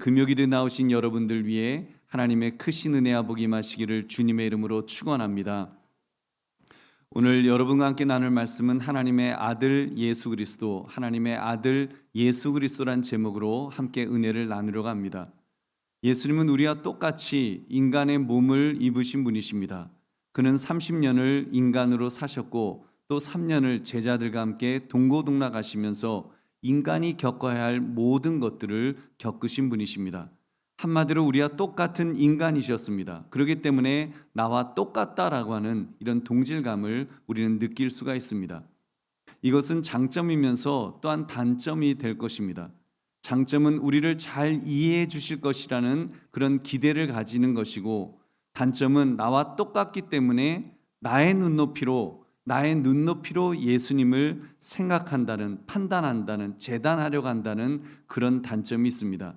금요일에 나오신 여러분들 위해 하나님의 크신 은혜와 복이 임하시기를 주님의 이름으로 축원합니다. 오늘 여러분과 함께 나눌 말씀은 하나님의 아들 예수 그리스도, 하나님의 아들 예수 그리스도란 제목으로 함께 은혜를 나누려고 합니다. 예수님은 우리와 똑같이 인간의 몸을 입으신 분이십니다. 그는 30년을 인간으로 사셨고 또 3년을 제자들과 함께 동고동락하시면서 인간이 겪어야 할 모든 것들을 겪으신 분이십니다. 한마디로 우리와 똑같은 인간이셨습니다. 그렇기 때문에 나와 똑같다라고 하는 이런 동질감을 우리는 느낄 수가 있습니다. 이것은 장점이면서 또한 단점이 될 것입니다. 장점은 우리를 잘 이해해 주실 것이라는 그런 기대를 가지는 것이고, 단점은 나와 똑같기 때문에 나의 눈높이로 예수님을 생각한다는, 판단한다는, 재단하려고 한다는 그런 단점이 있습니다.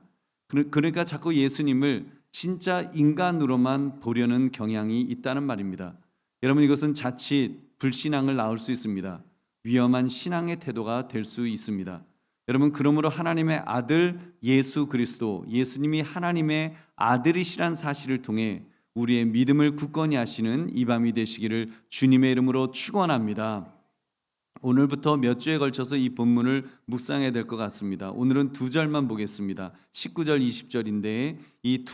그러니까 자꾸 예수님을 진짜 인간으로만 보려는 경향이 있다는 말입니다. 여러분, 이것은 자칫 불신앙을 낳을 수 있습니다. 위험한 신앙의 태도가 될 수 있습니다. 여러분, 그러므로 하나님의 아들 예수 그리스도, 예수님이 하나님의 아들이시란 사실을 통해 우리의 믿음을 굳건히 하시는 이 밤이 되시기를 주님의 이름으로 축원합니다. 오늘부터 몇 주에 걸쳐서 이 본문을 묵상해야 될 것 같습니다. 오늘은 두 절만 보겠습니다. 19절, 20절인데 이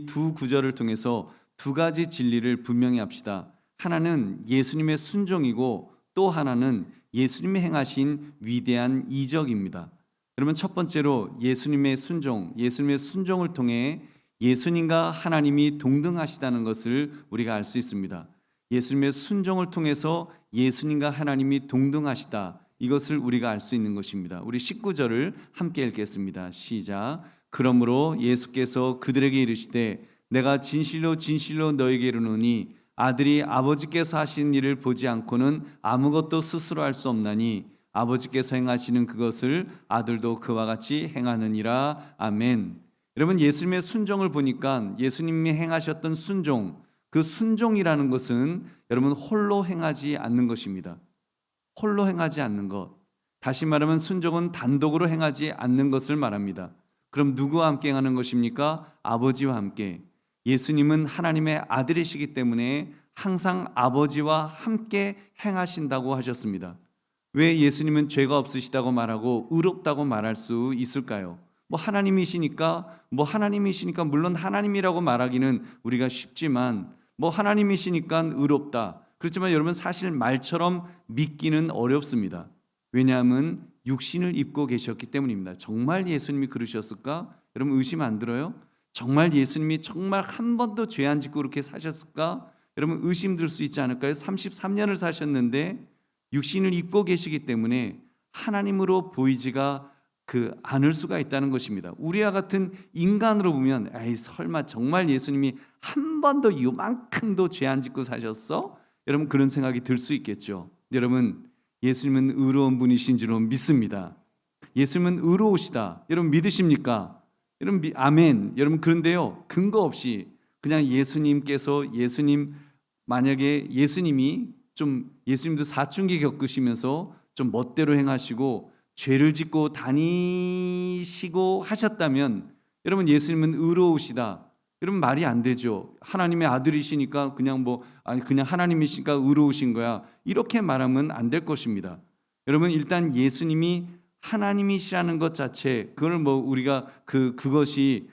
두 구절을 통해서 두 가지 진리를 분명히 합시다. 하나는 예수님의 순종이고 또 하나는 예수님이 행하신 위대한 이적입니다. 여러분, 첫 번째로 예수님의 순종을 통해 예수님과 하나님이 동등하시다는 것을 우리가 알 수 있습니다. 예수님의 순종을 통해서 예수님과 하나님이 동등하시다, 이것을 우리가 알 수 있는 것입니다. 우리 19절을 함께 읽겠습니다. 시작. 그러므로 예수께서 그들에게 이르시되 내가 진실로 진실로 너에게 이르노니 아들이 아버지께서 하신 일을 보지 않고는 아무것도 스스로 할 수 없나니 아버지께서 행하시는 그것을 아들도 그와 같이 행하느니라. 아멘. 여러분, 예수님의 순종을 보니까 예수님이 행하셨던 순종, 그 순종이라는 것은 여러분 홀로 행하지 않는 것입니다. 홀로 행하지 않는 것. 다시 말하면 순종은 단독으로 행하지 않는 것을 말합니다. 그럼 누구와 함께 행하는 것입니까? 아버지와 함께. 예수님은 하나님의 아들이시기 때문에 항상 아버지와 함께 행하신다고 하셨습니다. 왜 예수님은 죄가 없으시다고 말하고 의롭다고 말할 수 있을까요? 하나님이시니까 물론 하나님이라고 말하기는 우리가 쉽지만 하나님이시니까 의롭다. 그렇지만 여러분, 사실 말처럼 믿기는 어렵습니다. 왜냐하면 육신을 입고 계셨기 때문입니다. 정말 예수님이 그러셨을까? 여러분, 의심 안 들어요? 정말 예수님이 정말 한 번도 죄 안 짓고 그렇게 사셨을까? 여러분, 의심 들 수 있지 않을까요? 33년을 사셨는데 육신을 입고 계시기 때문에 하나님으로 보이지가 않을 수가 있다는 것입니다. 우리와 같은 인간으로 보면 에이, 설마 정말 예수님이 한 번도 이만큼도 죄 안 짓고 사셨어? 여러분, 그런 생각이 들 수 있겠죠. 여러분, 예수님은 의로운 분이신 줄로 믿습니다. 예수님은 의로우시다. 여러분, 믿으십니까? 여러분, 아멘. 여러분, 그런데요, 근거 없이 그냥 만약에 예수님도 사춘기 겪으시면서 좀 멋대로 행하시고 죄를 짓고 다니시고 하셨다면, 여러분, 예수님은 의로우시다, 여러분, 말이 안 되죠. 하나님의 아들이시니까 그냥 하나님이시니까 의로우신 거야, 이렇게 말하면 안 될 것입니다. 여러분, 일단 예수님이 하나님이시라는 것 자체, 그걸 우리가 그것이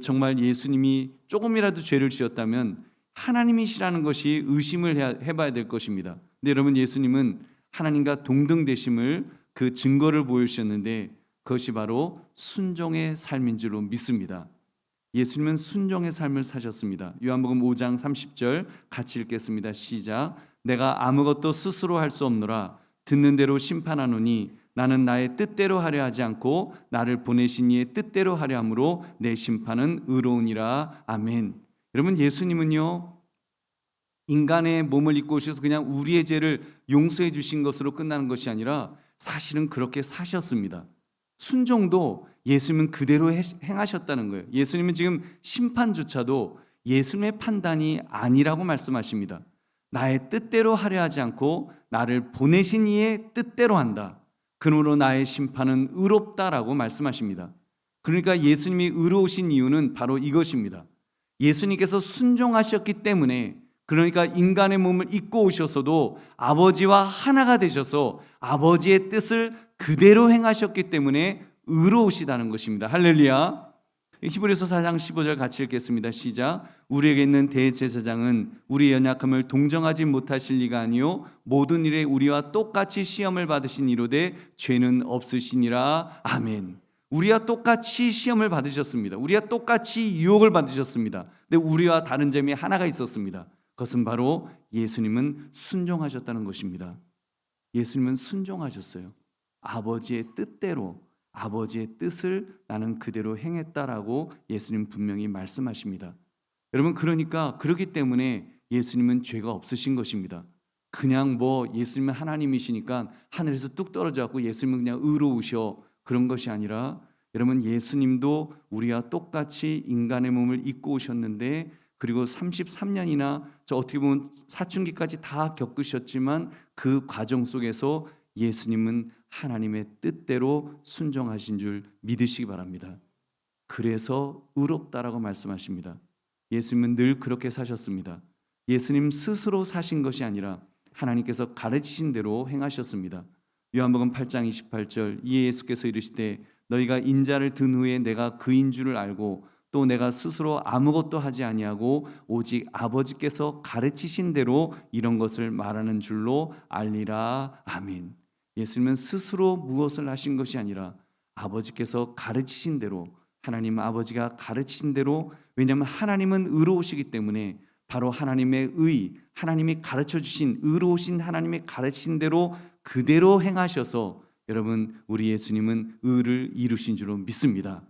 정말 예수님이 조금이라도 죄를 지었다면 하나님이시라는 것이 의심을 해봐야 될 것입니다. 근데 여러분, 예수님은 하나님과 동등되심을 그 증거를 보여주셨는데 그것이 바로 순종의 삶인 줄로 믿습니다. 예수님은 순종의 삶을 사셨습니다. 요한복음 5장 30절 같이 읽겠습니다. 시작. 내가 아무것도 스스로 할 수 없노라. 듣는 대로 심판하노니 나는 나의 뜻대로 하려 하지 않고 나를 보내신 이의 뜻대로 하려 함으로 내 심판은 의로우니라. 아멘. 여러분, 예수님은요, 인간의 몸을 입고 오셔서 그냥 우리의 죄를 용서해 주신 것으로 끝나는 것이 아니라 사실은 그렇게 사셨습니다. 순종도 예수님은 그대로 행하셨다는 거예요. 예수님은 지금 심판조차도 예수님의 판단이 아니라고 말씀하십니다. 나의 뜻대로 하려 하지 않고 나를 보내신 이의 뜻대로 한다. 그러므로 나의 심판은 의롭다라고 말씀하십니다. 그러니까 예수님이 의로우신 이유는 바로 이것입니다. 예수님께서 순종하셨기 때문에, 그러니까 인간의 몸을 입고 오셔서도 아버지와 하나가 되셔서 아버지의 뜻을 그대로 행하셨기 때문에 의로우시다는 것입니다. 할렐루야. 히브리서 4장 15절 같이 읽겠습니다. 시작. 우리에게 있는 대제사장은 우리의 연약함을 동정하지 못하실 리가 아니요 모든 일에 우리와 똑같이 시험을 받으신 이로되 죄는 없으시니라. 아멘. 우리와 똑같이 시험을 받으셨습니다. 우리와 똑같이 유혹을 받으셨습니다. 근데 우리와 다른 점이 하나가 있었습니다. 그것은 바로 예수님은 순종하셨다는 것입니다. 예수님은 순종하셨어요. 아버지의 뜻대로, 아버지의 뜻을 나는 그대로 행했다라고 예수님 분명히 말씀하십니다. 여러분, 그러니까 그렇기 때문에 예수님은 죄가 없으신 것입니다. 그냥 예수님은 하나님이시니까 하늘에서 뚝 떨어져 갖고 예수님은 그냥 의로우셔, 그런 것이 아니라, 여러분, 예수님도 우리와 똑같이 인간의 몸을 입고 오셨는데, 그리고 33년이나 어떻게 보면 사춘기까지 다 겪으셨지만 그 과정 속에서 예수님은 하나님의 뜻대로 순종하신 줄 믿으시기 바랍니다. 그래서 의롭다라고 말씀하십니다. 예수님은 늘 그렇게 사셨습니다. 예수님 스스로 사신 것이 아니라 하나님께서 가르치신 대로 행하셨습니다. 요한복음 8장 28절, 이에 예수께서 이르시되 너희가 인자를 든 후에 내가 그인 줄을 알고 또 내가 스스로 아무것도 하지 아니하고 오직 아버지께서 가르치신 대로 이런 것을 말하는 줄로 알리라. 아멘. 예수님은 스스로 무엇을 하신 것이 아니라 아버지께서 가르치신 대로, 하나님 아버지가 가르치신 대로, 왜냐하면 하나님은 의로우시기 때문에 바로 하나님의 의, 하나님이 가르쳐 주신 의로우신 하나님의 가르치신 대로 그대로 행하셔서, 여러분, 우리 예수님은 의를 이루신 줄로 믿습니다.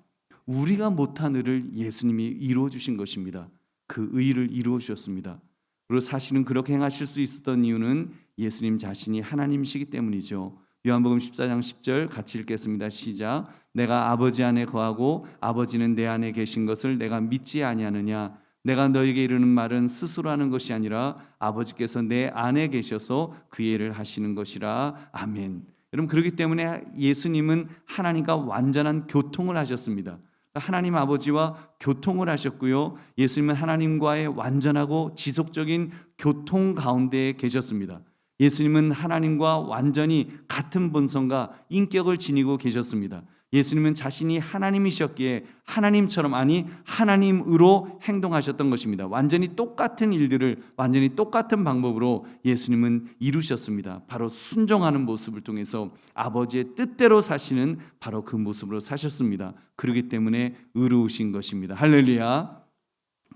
우리가 못한 의를 예수님이 이루어 주신 것입니다. 그 의를 이루어 주셨습니다. 그리고 사실은 그렇게 행하실 수 있었던 이유는 예수님 자신이 하나님이시기 때문이죠. 요한복음 14장 10절 같이 읽겠습니다. 시작. 내가 아버지 안에 거하고 아버지는 내 안에 계신 것을 내가 믿지 아니하느냐. 내가 너에게 이르는 말은 스스로 하는 것이 아니라 아버지께서 내 안에 계셔서 그 일을 하시는 것이라. 아멘. 여러분, 그렇기 때문에 예수님은 하나님과 완전한 교통을 하셨습니다. 하나님 아버지와 교통을 하셨고요, 예수님은 하나님과의 완전하고 지속적인 교통 가운데에 계셨습니다. 예수님은 하나님과 완전히 같은 본성과 인격을 지니고 계셨습니다. 예수님은 자신이 하나님이셨기에 하나님처럼, 아니 하나님으로 행동하셨던 것입니다. 완전히 똑같은 일들을 완전히 똑같은 방법으로 예수님은 이루셨습니다. 바로 순종하는 모습을 통해서 아버지의 뜻대로 사시는 바로 그 모습으로 사셨습니다. 그렇기 때문에 의로우신 것입니다. 할렐루야.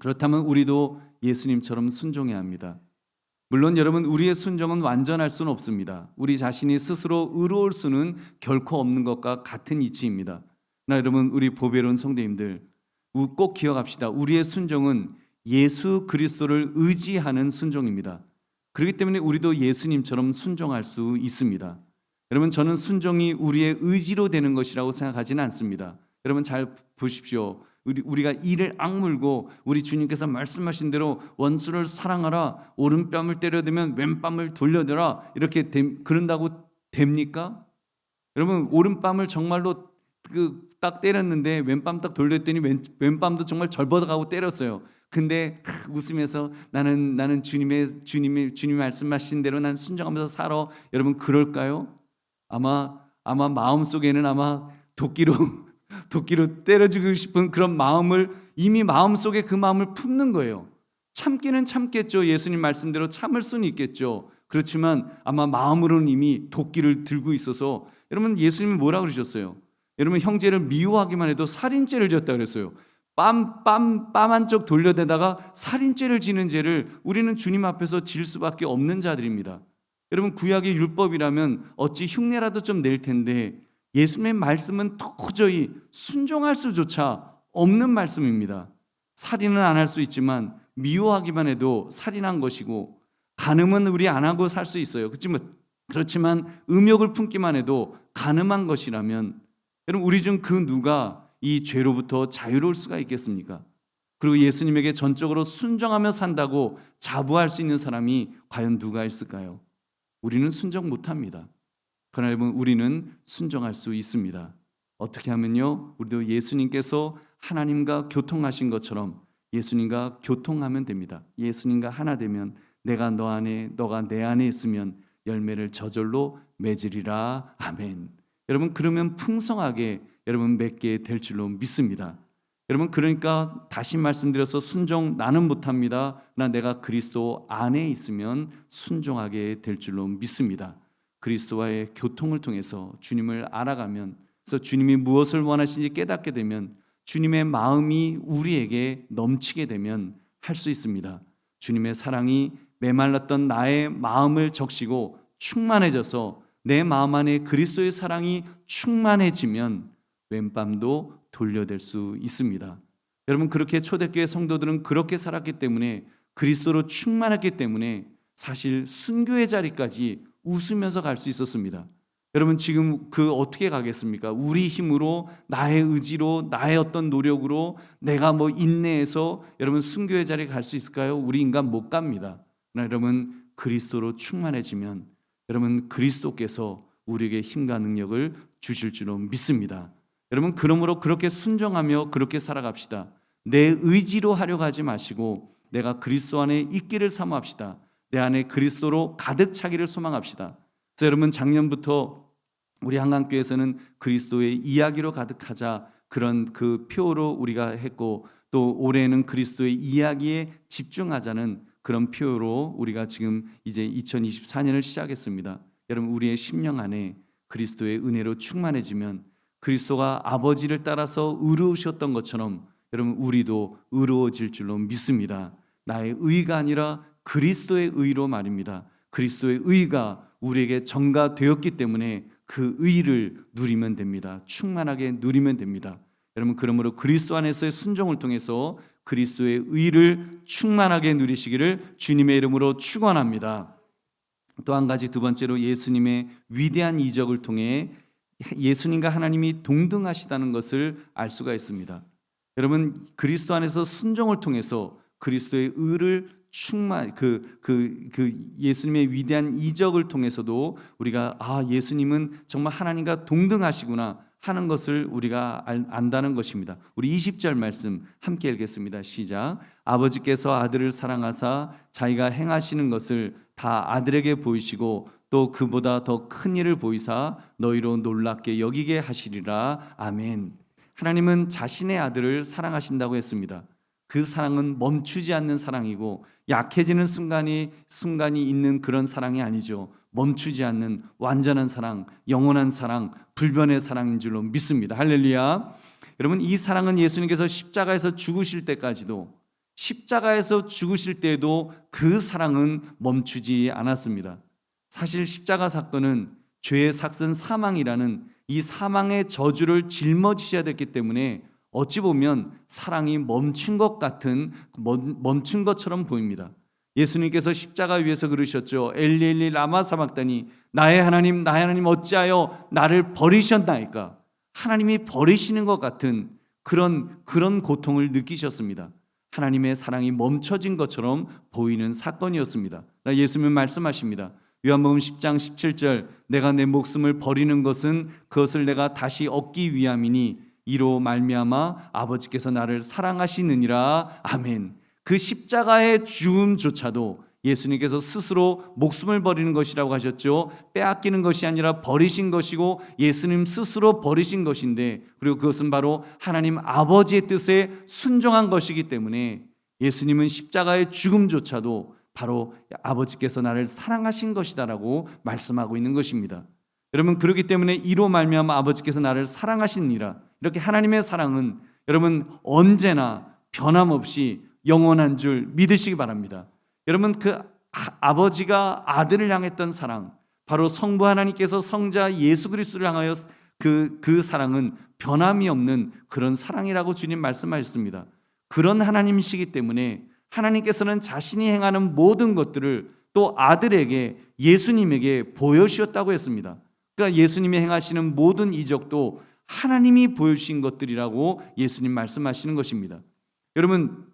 그렇다면 우리도 예수님처럼 순종해야 합니다. 물론 여러분, 우리의 순종은 완전할 수는 없습니다. 우리 자신이 스스로 의로울 수는 결코 없는 것과 같은 이치입니다. 그러나 여러분, 우리 보배로운 성도님들, 꼭 기억합시다. 우리의 순종은 예수 그리스도를 의지하는 순종입니다. 그렇기 때문에 우리도 예수님처럼 순종할 수 있습니다. 여러분, 저는 순종이 우리의 의지로 되는 것이라고 생각하지는 않습니다. 여러분, 잘 보십시오. 우리가 이를 악물고 우리 주님께서 말씀하신 대로 원수를 사랑하라, 오른뺨을 때려대면 왼뺨을 돌려대라, 이렇게 그런다고 됩니까? 여러분, 오른뺨을 정말로 딱 때렸는데 왼뺨 딱 돌렸더니 왼뺨도 정말 절버가고 때렸어요. 근데 웃으면서 나는 주님이 말씀하신 대로 난 순종하면서 살아. 여러분, 그럴까요? 아마 마음속에는 아마 도끼로 때려주고 싶은 그런 마음을, 이미 마음속에 그 마음을 품는 거예요. 참기는 참겠죠. 예수님 말씀대로 참을 수는 있겠죠. 그렇지만 아마 마음으로는 이미 도끼를 들고 있어서, 여러분, 예수님이 뭐라 그러셨어요? 여러분, 형제를 미워하기만 해도 살인죄를 졌다 그랬어요. 뺨 한쪽 돌려대다가 살인죄를 지는 죄를 우리는 주님 앞에서 질 수밖에 없는 자들입니다. 여러분, 구약의 율법이라면 어찌 흉내라도 좀 낼 텐데 예수님의 말씀은 도저히 순종할 수조차 없는 말씀입니다. 살인은 안 할 수 있지만 미워하기만 해도 살인한 것이고, 간음은 우리 안 하고 살 수 있어요. 그렇지만 음욕을 품기만 해도 간음한 것이라면, 여러분, 우리 중 그 누가 이 죄로부터 자유로울 수가 있겠습니까? 그리고 예수님에게 전적으로 순종하며 산다고 자부할 수 있는 사람이 과연 누가 있을까요? 우리는 순종 못합니다. 그러나 여러분, 우리는 순종할 수 있습니다. 어떻게 하면요, 우리도 예수님께서 하나님과 교통하신 것처럼 예수님과 교통하면 됩니다. 예수님과 하나 되면 내가 너 안에, 너가 내 안에 있으면 열매를 저절로 맺으리라. 아멘. 여러분, 그러면 풍성하게 여러분 맺게 될 줄로 믿습니다. 여러분, 그러니까 다시 말씀드려서 순종 나는 못합니다. 나 내가 그리스도 안에 있으면 순종하게 될 줄로 믿습니다. 그리스도와의 교통을 통해서 주님을 알아가면, 그래서 주님이 무엇을 원하시는지 깨닫게 되면, 주님의 마음이 우리에게 넘치게 되면 할 수 있습니다. 주님의 사랑이 메말랐던 나의 마음을 적시고 충만해져서 내 마음 안에 그리스도의 사랑이 충만해지면 왼밤도 돌려댈 수 있습니다. 여러분, 그렇게 초대교회 성도들은 그렇게 살았기 때문에, 그리스도로 충만했기 때문에 사실 순교의 자리까지 웃으면서 갈 수 있었습니다. 여러분, 지금 그 어떻게 가겠습니까? 우리 힘으로, 나의 의지로, 나의 어떤 노력으로 내가 뭐 인내해서 여러분 순교의 자리에 갈 수 있을까요? 우리 인간 못 갑니다. 그러나 여러분, 그리스도로 충만해지면 여러분 그리스도께서 우리에게 힘과 능력을 주실 줄로 믿습니다. 여러분, 그러므로 그렇게 순종하며 그렇게 살아갑시다. 내 의지로 하려고 하지 마시고 내가 그리스도 안에 있기를 사모합시다. 내 안에 그리스도로 가득 차기를 소망합시다. 그래서 여러분, 작년부터 우리 한강교회에서는 그리스도의 이야기로 가득하자, 그런 그 표로 우리가 했고, 또 올해는 그리스도의 이야기에 집중하자는 그런 표로 우리가 지금 이제 2024년을 시작했습니다. 여러분, 우리의 심령 안에 그리스도의 은혜로 충만해지면 그리스도가 아버지를 따라서 의로우셨던 것처럼 여러분 우리도 의로워질 줄로 믿습니다. 나의 의가 아니라 그리스도의 의로 말입니다. 그리스도의 의가 우리에게 전가되었기 때문에 그 의를 누리면 됩니다. 충만하게 누리면 됩니다. 여러분, 그러므로 그리스도 안에서의 순종을 통해서 그리스도의 의를 충만하게 누리시기를 주님의 이름으로 축원합니다. 또 한 가지, 두 번째로 예수님의 위대한 이적을 통해 예수님과 하나님이 동등하시다는 것을 알 수가 있습니다. 여러분, 그리스도 안에서 순종을 통해서 그리스도의 의를 예수님의 위대한 이적을 통해서도 우리가 예수님은 정말 하나님과 동등하시구나 하는 것을 우리가 안다는 것입니다. 우리 20절 말씀 함께 읽겠습니다. 시작. 아버지께서 아들을 사랑하사 자기가 행하시는 것을 다 아들에게 보이시고 또 그보다 더 큰 일을 보이사 너희로 놀랍게 여기게 하시리라. 아멘. 하나님은 자신의 아들을 사랑하신다고 했습니다. 그 사랑은 멈추지 않는 사랑이고 약해지는 순간이 있는 그런 사랑이 아니죠. 멈추지 않는 완전한 사랑, 영원한 사랑, 불변의 사랑인 줄로 믿습니다. 할렐루야. 여러분, 이 사랑은 예수님께서 십자가에서 죽으실 때까지도, 십자가에서 죽으실 때에도 그 사랑은 멈추지 않았습니다. 사실 십자가 사건은 죄의 삭슨 사망이라는 이 사망의 저주를 짊어지셔야 됐기 때문에 어찌 보면 사랑이 멈춘 것처럼 보입니다. 예수님께서 십자가 위에서 그러셨죠. 엘리 엘리 라마 사박다니, 나의 하나님 어찌하여 나를 버리셨나이까. 하나님이 버리시는 것 같은 그런 고통을 느끼셨습니다. 하나님의 사랑이 멈춰진 것처럼 보이는 사건이었습니다. 예수님은 말씀하십니다. 요한복음 10장 17절, 내가 내 목숨을 버리는 것은 그것을 내가 다시 얻기 위함이니 이로 말미암아 아버지께서 나를 사랑하시느니라. 아멘. 그 십자가의 죽음조차도 예수님께서 스스로 목숨을 버리는 것이라고 하셨죠. 빼앗기는 것이 아니라 버리신 것이고 예수님 스스로 버리신 것인데, 그리고 그것은 바로 하나님 아버지의 뜻에 순종한 것이기 때문에 예수님은 십자가의 죽음조차도 바로 아버지께서 나를 사랑하신 것이다라고 말씀하고 있는 것입니다. 여러분, 그렇기 때문에 이로 말미암아 아버지께서 나를 사랑하시니라, 이렇게 하나님의 사랑은 여러분 언제나 변함없이 영원한 줄 믿으시기 바랍니다. 여러분, 그 아버지가 아들을 향했던 사랑, 바로 성부 하나님께서 성자 예수 그리스도를 향하여 그 사랑은 변함이 없는 그런 사랑이라고 주님 말씀하셨습니다. 그런 하나님이시기 때문에 하나님께서는 자신이 행하는 모든 것들을 또 아들에게, 예수님에게 보여주셨다고 했습니다. 그러니까 예수님이 행하시는 모든 이적도 하나님이 보여주신 것들이라고 예수님 말씀하시는 것입니다. 여러분,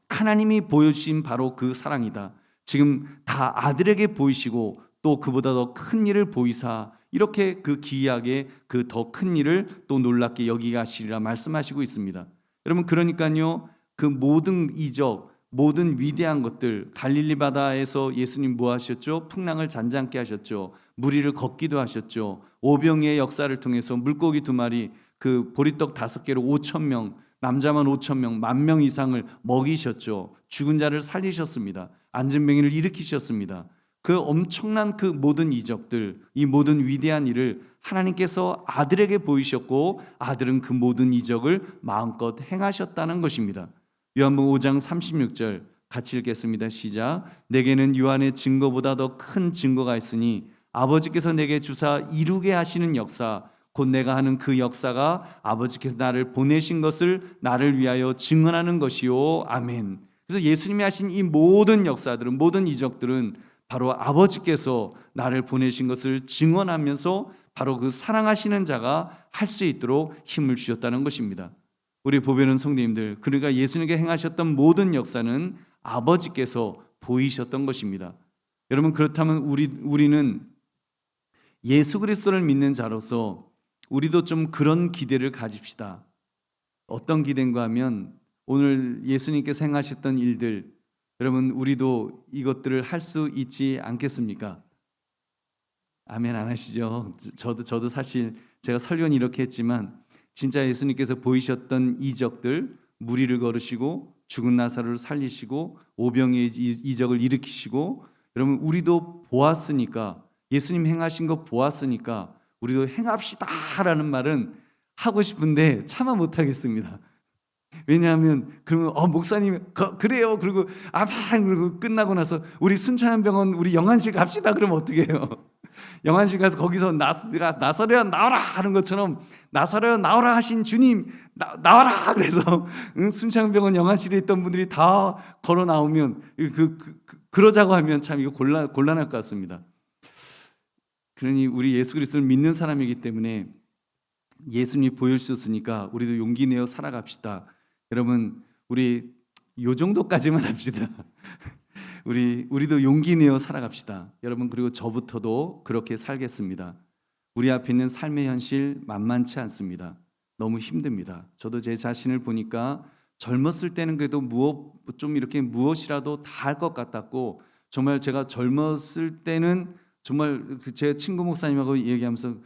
하나님이 보여주신 바로 그 사랑이다. 지금 다 아들에게 보이시고 또 그보다 더 큰 일을 보이사 이렇게 그 기이하게 그 더 큰 일을 또 놀랍게 여기게 하시리라 말씀하시고 있습니다. 여러분, 그러니까요, 그 모든 이적, 모든 위대한 것들, 갈릴리 바다에서 예수님 뭐 하셨죠? 풍랑을 잔잔케 하셨죠. 물 위를 걷기도 하셨죠. 오병이의 역사를 통해서 물고기 2마리, 그 보리떡 5개로 5천 명, 남자만 5천 명, 10,000명 이상을 먹이셨죠. 죽은 자를 살리셨습니다. 안진뱅이를 일으키셨습니다. 그 엄청난 그 모든 이적들, 이 모든 위대한 일을 하나님께서 아들에게 보이셨고, 아들은 그 모든 이적을 마음껏 행하셨다는 것입니다. 요한복음 5장 36절 같이 읽겠습니다. 시작. 내게는 요한의 증거보다 더 큰 증거가 있으니 아버지께서 내게 주사 이루게 하시는 역사, 곧 내가 하는 그 역사가 아버지께서 나를 보내신 것을 나를 위하여 증언하는 것이요. 아멘. 그래서 예수님이 하신 이 모든 역사들은, 모든 이적들은 바로 아버지께서 나를 보내신 것을 증언하면서 바로 그 사랑하시는 자가 할 수 있도록 힘을 주셨다는 것입니다. 우리 보배는 성도님들, 그러니까 예수님께 행하셨던 모든 역사는 아버지께서 보이셨던 것입니다. 여러분, 그렇다면 우리는 예수 그리스도를 믿는 자로서 우리도 좀 그런 기대를 가집시다. 어떤 기대인가 하면, 오늘 예수님께서 행하셨던 일들, 여러분, 우리도 이것들을 할 수 있지 않겠습니까? 아멘 안 하시죠? 저도 사실 제가 설교는 이렇게 했지만, 진짜 예수님께서 보이셨던 이적들, 물 위를 걸으시고 죽은 나사로를 살리시고 오병이의 이적을 일으키시고, 여러분, 우리도 보았으니까, 예수님 행하신 거 보았으니까 우리도 행합시다라는 말은 하고 싶은데 차마 못하겠습니다. 왜냐하면 그러면 목사님 그래요. 그리고 그리고 끝나고 나서 우리 순천향병원 우리 영안실 갑시다. 그러면 어떻게 해요? 영안실 가서 거기서 나사로야 나와라 하는 것처럼, 나사로야 나와라 하신 주님 나와라 그래서 순천향병원 영안실에 있던 분들이 다 걸어 나오면 그러자고 하면 참 이거 곤란할 것 같습니다. 그러니 우리 예수 그리스도를 믿는 사람이기 때문에 예수님이 보여주셨으니까 우리도 용기 내어 살아갑시다. 여러분, 우리 요 정도까지만 합시다. 우리도 용기 내어 살아갑시다. 여러분, 그리고 저부터도 그렇게 살겠습니다. 우리 앞에 있는 삶의 현실 만만치 않습니다. 너무 힘듭니다. 저도 제 자신을 보니까 젊었을 때는 그래도 좀 이렇게 무엇이라도 다 할 것 같았고, 정말 제가 젊었을 때는 정말 제 친구 목사님하고 얘기하면서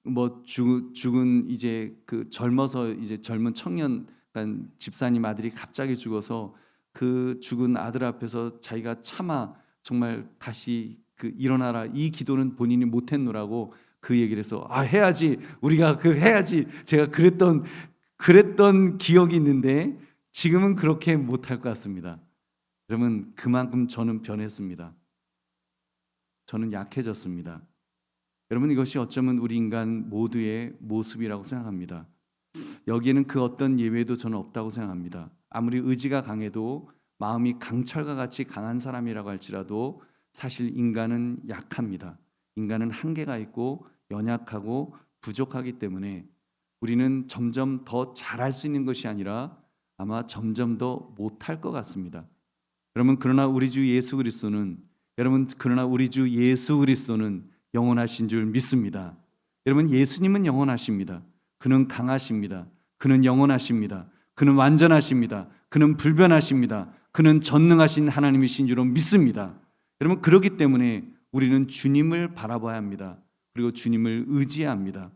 뭐 죽은 이제 그 젊어서 이제 젊은 청년, 그러니까 집사님 아들이 갑자기 죽어서 그 죽은 아들 앞에서 자기가 차마 정말 다시 그 일어나라, 이 기도는 본인이 못했노라고 그 얘기를 해서 해야지, 우리가 해야지, 제가 그랬던 기억이 있는데 지금은 그렇게 못할 것 같습니다. 여러분, 그만큼 저는 변했습니다. 저는 약해졌습니다. 여러분, 이것이 어쩌면 우리 인간 모두의 모습이라고 생각합니다. 여기에는 그 어떤 예외도 저는 없다고 생각합니다. 아무리 의지가 강해도, 마음이 강철과 같이 강한 사람이라고 할지라도 사실 인간은 약합니다. 인간은 한계가 있고 연약하고 부족하기 때문에 우리는 점점 더 잘할 수 있는 것이 아니라 아마 점점 더 못할 것 같습니다. 여러분, 그러나 우리 주 예수 그리스도는 영원하신 줄 믿습니다. 여러분, 예수님은 영원하십니다. 그는 강하십니다. 그는 영원하십니다. 그는 완전하십니다. 그는 불변하십니다. 그는 전능하신 하나님이신 줄로 믿습니다. 여러분, 그렇기 때문에 우리는 주님을 바라봐야 합니다. 그리고 주님을 의지해야 합니다.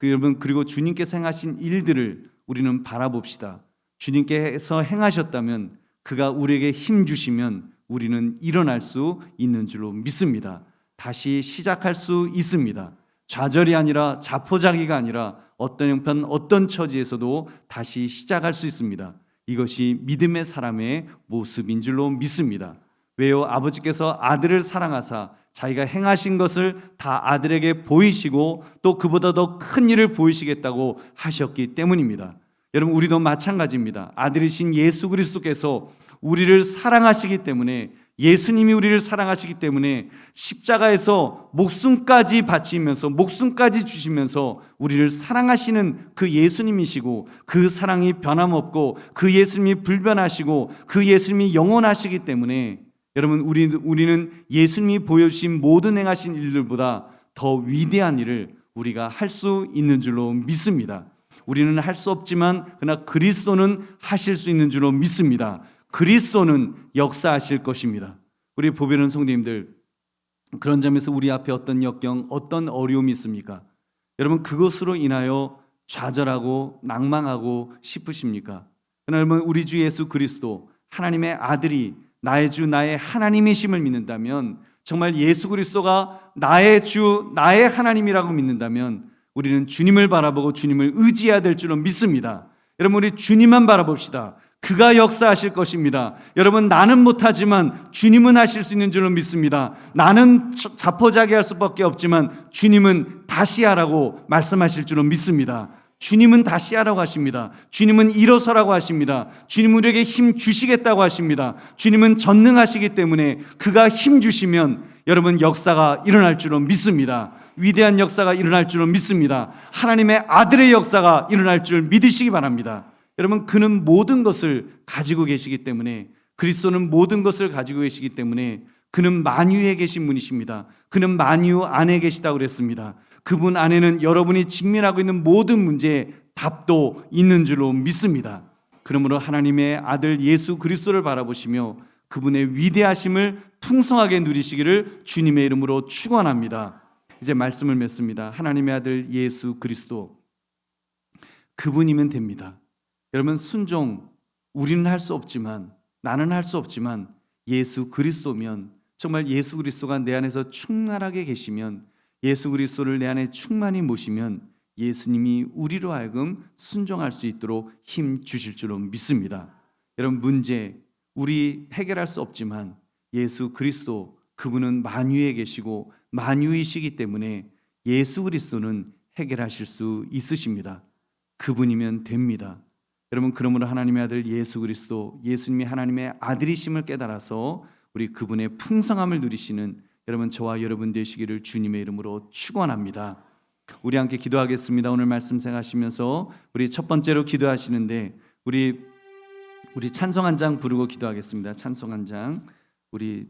여러분, 그리고 주님께서 행하신 일들을 우리는 바라봅시다. 주님께서 행하셨다면, 그가 우리에게 힘 주시면 우리는 일어날 수 있는 줄로 믿습니다. 다시 시작할 수 있습니다. 좌절이 아니라, 자포자기가 아니라 어떤 형편, 어떤 처지에서도 다시 시작할 수 있습니다. 이것이 믿음의 사람의 모습인 줄로 믿습니다. 왜요? 아버지께서 아들을 사랑하사 자기가 행하신 것을 다 아들에게 보이시고 또 그보다 더 큰 일을 보이시겠다고 하셨기 때문입니다. 여러분, 우리도 마찬가지입니다. 아들이신 예수 그리스도께서 우리를 사랑하시기 때문에, 예수님이 우리를 사랑하시기 때문에 십자가에서 목숨까지 바치면서, 목숨까지 주시면서 우리를 사랑하시는 그 예수님이시고, 그 사랑이 변함없고, 그 예수님이 불변하시고, 그 예수님이 영원하시기 때문에 여러분, 우리는 예수님이 보여주신 모든 행하신 일들보다 더 위대한 일을 우리가 할 수 있는 줄로 믿습니다. 우리는 할 수 없지만 그러나 그리스도는 하실 수 있는 줄로 믿습니다. 그리스도는 역사하실 것입니다. 우리 보배로운 성도님들, 그런 점에서 우리 앞에 어떤 역경, 어떤 어려움이 있습니까? 여러분, 그것으로 인하여 좌절하고 낭망하고 싶으십니까? 그러나 여러분, 우리 주 예수 그리스도 하나님의 아들이 나의 주 나의 하나님이심을 믿는다면, 정말 예수 그리스도가 나의 주 나의 하나님이라고 믿는다면 우리는 주님을 바라보고 주님을 의지해야 될 줄로 믿습니다. 여러분, 우리 주님만 바라봅시다. 그가 역사하실 것입니다. 여러분, 나는 못하지만 주님은 하실 수 있는 줄로 믿습니다. 나는 자포자기할 수밖에 없지만 주님은 다시 하라고 말씀하실 줄로 믿습니다. 주님은 다시 하라고 하십니다. 주님은 일어서라고 하십니다. 주님은 우리에게 힘 주시겠다고 하십니다. 주님은 전능하시기 때문에 그가 힘 주시면 여러분, 역사가 일어날 줄로 믿습니다. 위대한 역사가 일어날 줄로 믿습니다. 하나님의 아들의 역사가 일어날 줄 믿으시기 바랍니다. 여러분, 그는 모든 것을 가지고 계시기 때문에, 그리스도는 모든 것을 가지고 계시기 때문에 그는 만유에 계신 분이십니다. 그는 만유 안에 계시다고 그랬습니다. 그분 안에는 여러분이 직면하고 있는 모든 문제에 답도 있는 줄로 믿습니다. 그러므로 하나님의 아들 예수 그리스도를 바라보시며 그분의 위대하심을 풍성하게 누리시기를 주님의 이름으로 축원합니다. 이제 말씀을 맺습니다. 하나님의 아들 예수 그리스도, 그분이면 됩니다. 여러분, 순종, 우리는 할 수 없지만, 나는 할 수 없지만 예수 그리스도면, 정말 예수 그리스도가 내 안에서 충만하게 계시면, 예수 그리스도를 내 안에 충만히 모시면 예수님이 우리로 하여금 순종할 수 있도록 힘 주실 줄로 믿습니다. 여러분, 문제 우리 해결할 수 없지만 예수 그리스도, 그분은 만유에 계시고 만유이시기 때문에 예수 그리스도는 해결하실 수 있으십니다. 그분이면 됩니다. 여러분, 그러므로 하나님의 아들 예수 그리스도, 예수님이 하나님의 아들이심을 깨달아서 우리 그분의 풍성함을 누리시는 여러분, 저와 여러분 되시기를 주님의 이름으로 축원합니다. 우리 함께 기도하겠습니다. 오늘 말씀 생각하시면서 우리 첫 번째로 기도하시는데 우리 찬송 한 장 부르고 기도하겠습니다. 찬송 한 장 우리